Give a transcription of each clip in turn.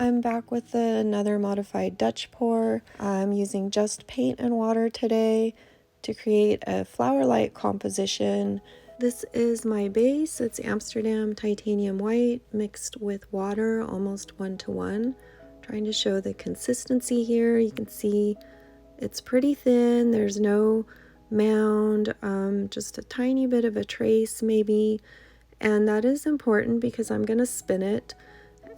I'm back with another modified Dutch pour. I'm using just paint and water today to create a flower light composition. This is my base. It's Amsterdam titanium white mixed with water, almost 1-to-1. Trying to show the consistency here. You can see it's pretty thin. There's no mound, just a tiny bit of a trace maybe. And that is important because I'm going to spin it.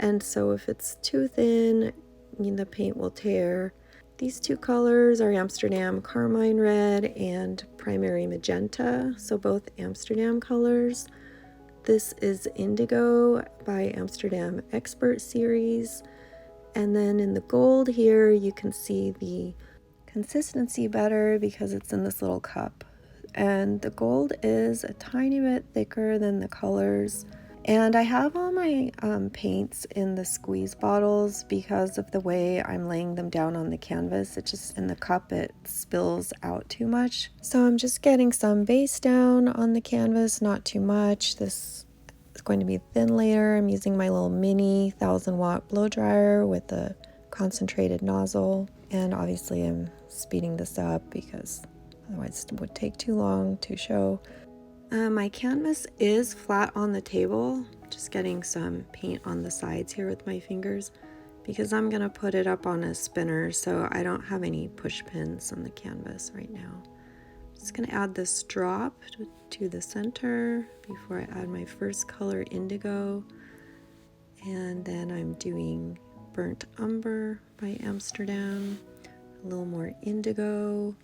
And so if it's too thin, the paint will tear. These two colors are Amsterdam Carmine Red and Primary Magenta, so both Amsterdam colors. This is Indigo by Amsterdam Expert Series. And then in the gold here, you can see the consistency better because it's in this little cup. And the gold is a tiny bit thicker than the colors. And I have all my paints in the squeeze bottles because of the way I'm laying them down on the canvas. It just, in the cup, it spills out too much. So I'm just getting some base down on the canvas, not too much. This is going to be thin later. I'm using my little mini 1000-watt blow dryer with a concentrated nozzle. And obviously I'm speeding this up because otherwise it would take too long to show. My canvas is flat on the table, just getting some paint on the sides here with my fingers because I'm going to put it up on a spinner, so I don't have any push pins on the canvas right now. Just going to add this drop to the center before I add my first color, Indigo. And then I'm doing Burnt Umber by Amsterdam, a little more Indigo.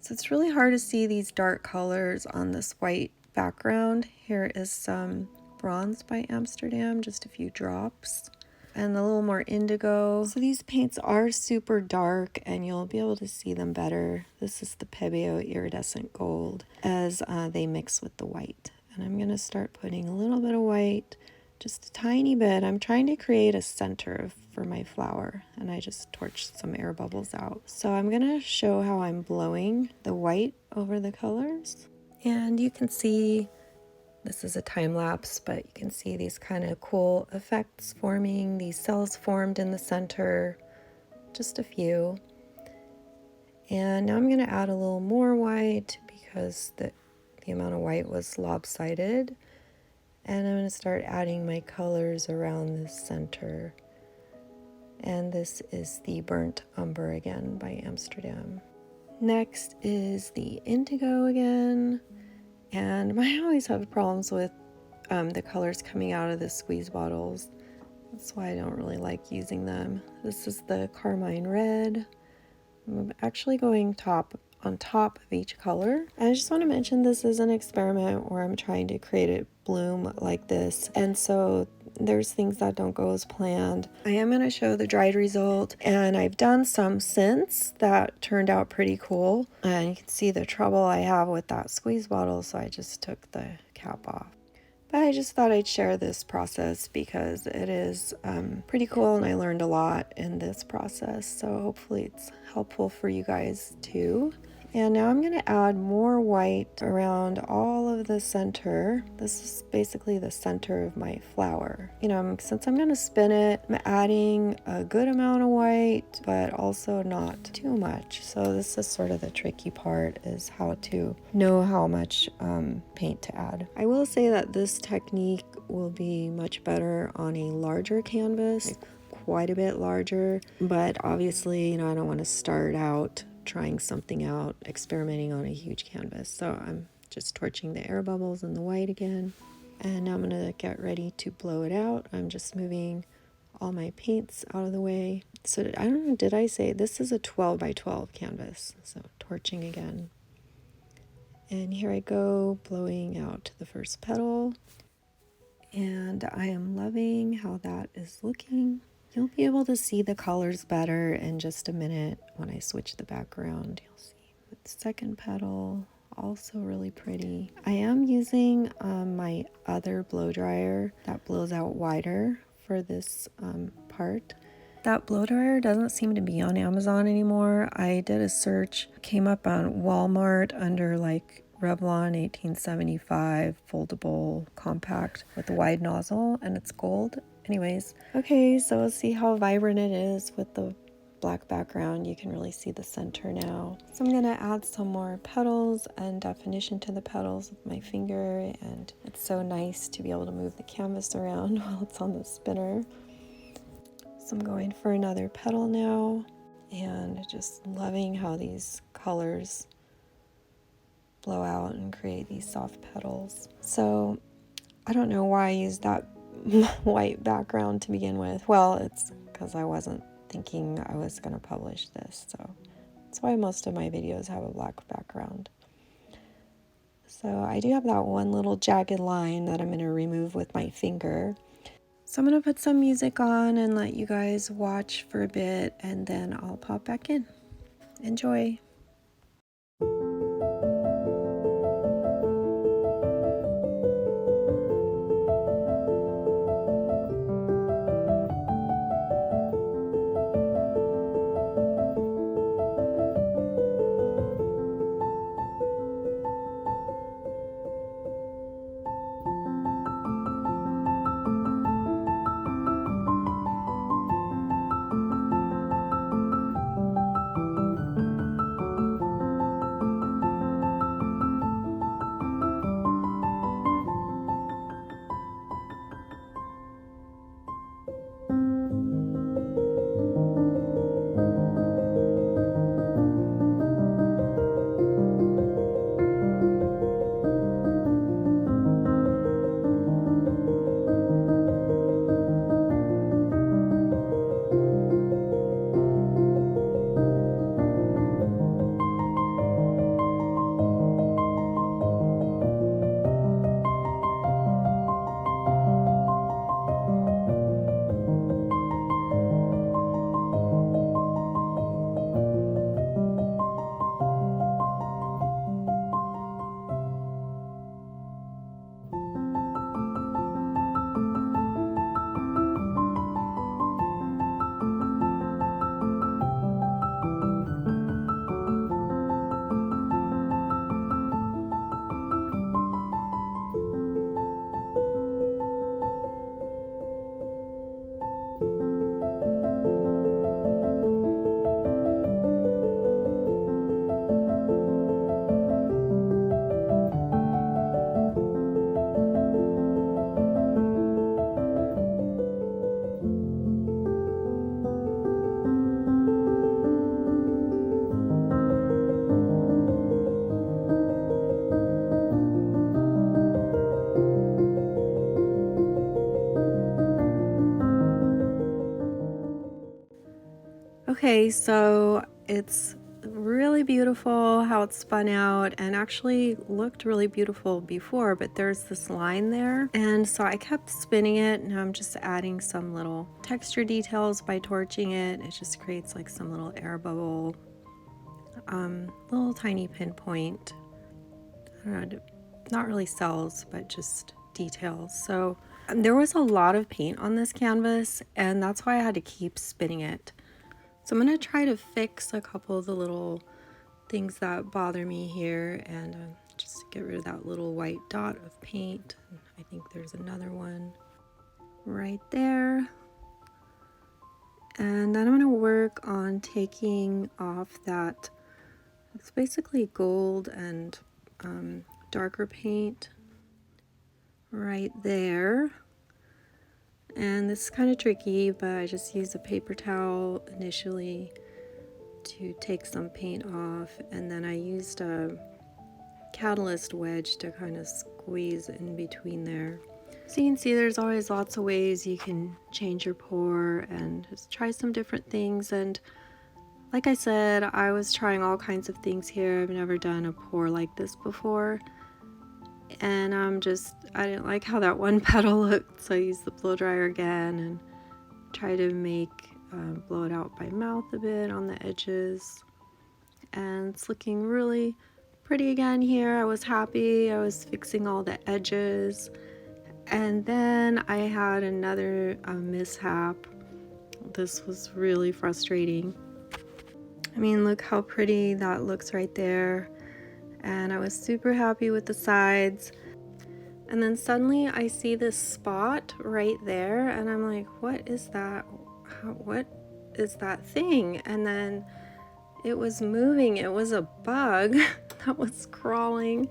So it's really hard to see these dark colors on this white background. Here is some Bronze by Amsterdam, just a few drops, and a little more Indigo. So these paints are super dark and you'll be able to see them better. This is the Pebeo Iridescent Gold as they mix with the white. And I'm going to start putting a little bit of white, just a tiny bit. I'm trying to create a center for my flower, and I just torched some air bubbles out. So I'm going to show how I'm blowing the white over the colors. And you can see, this is a time lapse, but you can see these kind of cool effects forming, these cells formed in the center, just a few. And now I'm going to add a little more white because the amount of white was lopsided. And I'm going to start adding my colors around the center. And this is the Burnt Umber again by Amsterdam. Next is the Indigo again. And I always have problems with the colors coming out of the squeeze bottles. That's why I don't really like using them. This is the Carmine Red. I'm actually going on top of each color. And I just want to mention this is an experiment where I'm trying to create a bloom like this. And so there's things that don't go as planned. I am going to show the dried result, and I've done some since that turned out pretty cool. And you can see the trouble I have with that squeeze bottle, so I just took the cap off. But I just thought I'd share this process because it is pretty cool, and I learned a lot in this process. So hopefully it's helpful for you guys too. And now I'm going to add more white around all of the center. This is basically the center of my flower. Since I'm going to spin it, I'm adding a good amount of white, but also not too much. So this is sort of the tricky part, is how to know how much paint to add. I will say that this technique will be much better on a larger canvas, quite a bit larger, but obviously, I don't want to start out trying something out, experimenting on a huge canvas. So I'm just torching the air bubbles and the white again. And now I'm gonna get ready to blow it out. I'm just moving all my paints out of the way. So I don't know, did I say this is a 12 by 12 canvas? So torching again. And here I go, blowing out the first petal. And I am loving how that is looking. You'll be able to see the colors better in just a minute when I switch the background. You'll see the second petal, also really pretty. I am using my other blow dryer that blows out wider for this part. That blow dryer doesn't seem to be on Amazon anymore. I did a search, came up on Walmart under like Revlon 1875 foldable compact with a wide nozzle, and it's gold. anyways. Okay, so let's see how vibrant it is with the black background. You can really see the center now. So I'm gonna add some more petals and definition to the petals with my finger, and it's so nice to be able to move the canvas around while it's on the spinner. So I'm going for another petal now, and just loving how these colors blow out and create these soft petals. So I don't know why I used that white background to begin with. Well, it's because I wasn't thinking I was going to publish this, so that's why most of my videos have a black background. So I do have that one little jagged line that I'm going to remove with my finger. So I'm going to put some music on and let you guys watch for a bit, and then I'll pop back in. Enjoy! Okay, so it's really beautiful how it's spun out, and actually looked really beautiful before, but there's this line there, and so I kept spinning it, and I'm just adding some little texture details by torching it. It just creates like some little air bubble, little tiny pinpoint, I don't know, not really cells, but just details. So there was a lot of paint on this canvas, and that's why I had to keep spinning it. So I'm going to try to fix a couple of the little things that bother me here, and just get rid of that little white dot of paint. And I think there's another one right there. And then I'm going to work on taking off that, it's basically gold and darker paint right there. And this is kind of tricky, but I just use a paper towel initially to take some paint off, and then I used a catalyst wedge to kind of squeeze in between there. So you can see there's always lots of ways you can change your pour and just try some different things. And like I said, I was trying all kinds of things here. I've never done a pour like this before. And I didn't like how that one petal looked, so I used the blow dryer again and try to blow it out by mouth a bit on the edges. And it's looking really pretty again here. I was happy. I was fixing all the edges. And then I had another mishap. This was really frustrating. I mean, look how pretty that looks right there. And I was super happy with the sides. And then suddenly I see this spot right there, and I'm like, what is that? What is that thing? And then it was moving. It was a bug that was crawling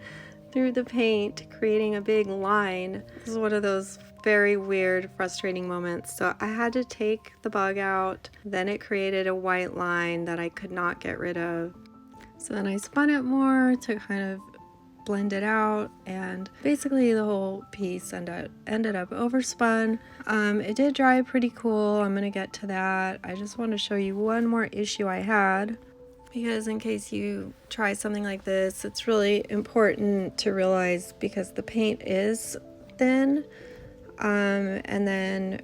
through the paint, creating a big line. This is one of those very weird, frustrating moments. So I had to take the bug out. Then it created a white line that I could not get rid of. So then I spun it more to kind of blend it out, and basically the whole piece ended up overspun. It did dry pretty cool. I'm gonna get to that. I just want to show you one more issue I had, because in case you try something like this, it's really important to realize, because the paint is thin, and then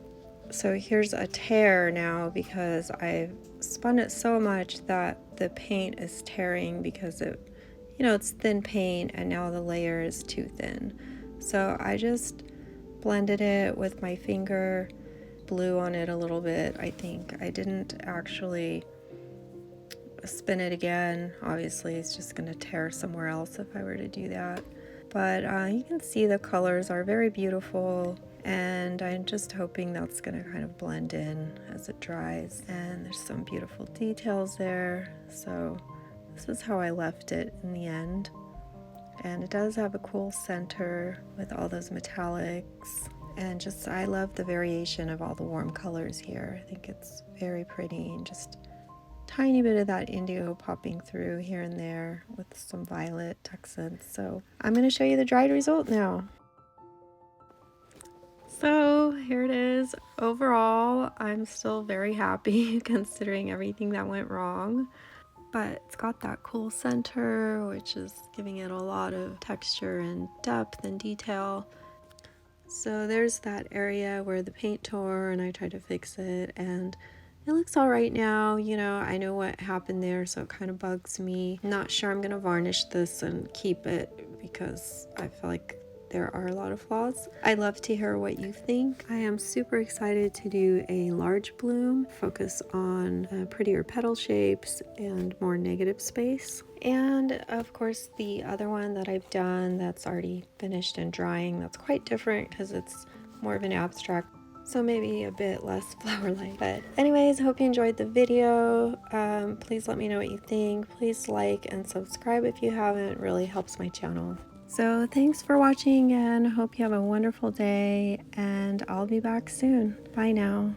so here's a tear now because I've spun it so much that the paint is tearing, because it's thin paint and now the layer is too thin. So I just blended it with my finger, blew on it a little bit. I think I didn't actually spin it again. Obviously it's just going to tear somewhere else if I were to do that. But you can see the colors are very beautiful, and I'm just hoping that's going to kind of blend in as it dries. And there's some beautiful details there. So this is how I left it in the end. And it does have a cool center with all those metallics. And just, I love the variation of all the warm colors here. I think it's very pretty, and just tiny bit of that indigo popping through here and there with some violet accents. So I'm going to show you the dried result now. So here it is. Overall, I'm still very happy considering everything that went wrong. But it's got that cool center, which is giving it a lot of texture and depth and detail. So there's that area where the paint tore and I tried to fix it, and it looks all right now. I know what happened there, so it kind of bugs me. I'm not sure I'm gonna varnish this and keep it, because I feel like there are a lot of flaws. I'd love to hear what you think. I am super excited to do a large bloom, focus on prettier petal shapes and more negative space. And of course the other one that I've done that's already finished and drying, that's quite different because it's more of an abstract, so maybe a bit less flower-like. But anyways, hope you enjoyed the video. Please let me know what you think. Please like and subscribe if you haven't. It really helps my channel. So thanks for watching, and hope you have a wonderful day, and I'll be back soon. Bye now.